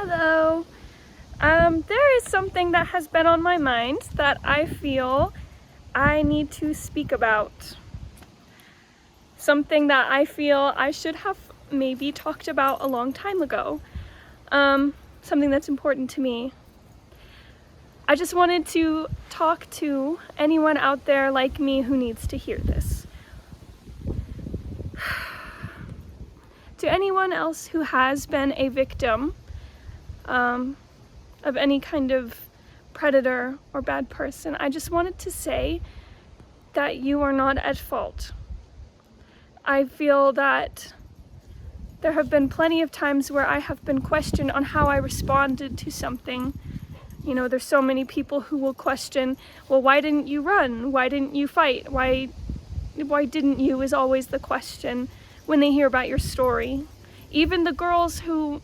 Hello. There is something that has been on my mind that I feel I need to speak about. Something that I feel I should have maybe talked about a long time ago. Something that's important to me. I just wanted to talk to anyone out there like me who needs to hear this. To anyone else who has been a victim of any kind of predator or bad person, I just wanted to say that you are not at fault. I feel that there have been plenty of times where I have been questioned on how I responded to something. You know, there's so many people who will question, well, why didn't you run? Why didn't you fight? Why didn't you is always the question when they hear about your story. Even the girls who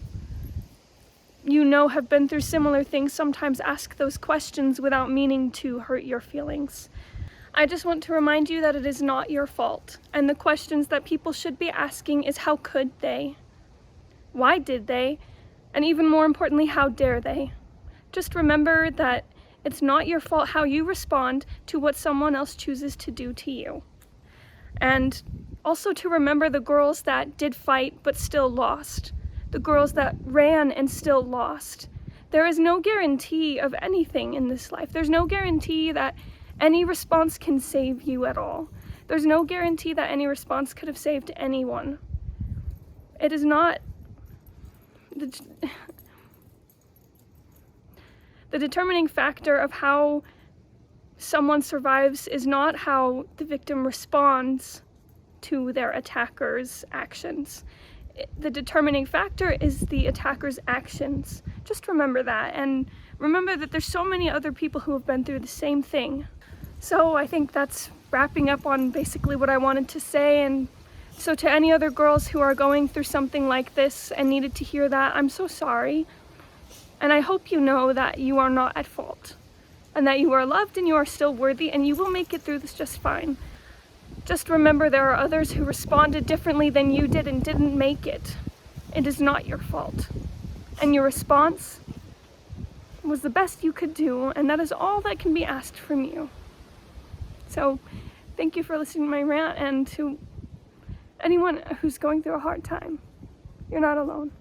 you know have been through similar things sometimes ask those questions without meaning to hurt your feelings. I just want to remind you that it is not your fault, and the questions that people should be asking is how could they? Why did they? And even more importantly, how dare they? Just remember that it's not your fault how you respond to what someone else chooses to do to you. And also to remember the girls that did fight but still lost. The girls that ran and still lost. There is no guarantee of anything in this life. There's no guarantee that any response can save you at all. There's no guarantee that any response could have saved anyone. It is not... The determining factor of how someone survives is not how the victim responds to their attacker's actions. The determining factor is the attacker's actions. Just remember that, and remember that there's so many other people who have been through the same thing. So I think that's wrapping up on basically what I wanted to say. And so to any other girls who are going through something like this and needed to hear that, I'm so sorry. And I hope you know that you are not at fault, and that you are loved and you are still worthy, and you will make it through this just fine. Just remember there are others who responded differently than you did and didn't make it. It is not your fault. And your response was the best you could do, and that is all that can be asked from you. So thank you for listening to my rant, and to anyone who's going through a hard time, you're not alone.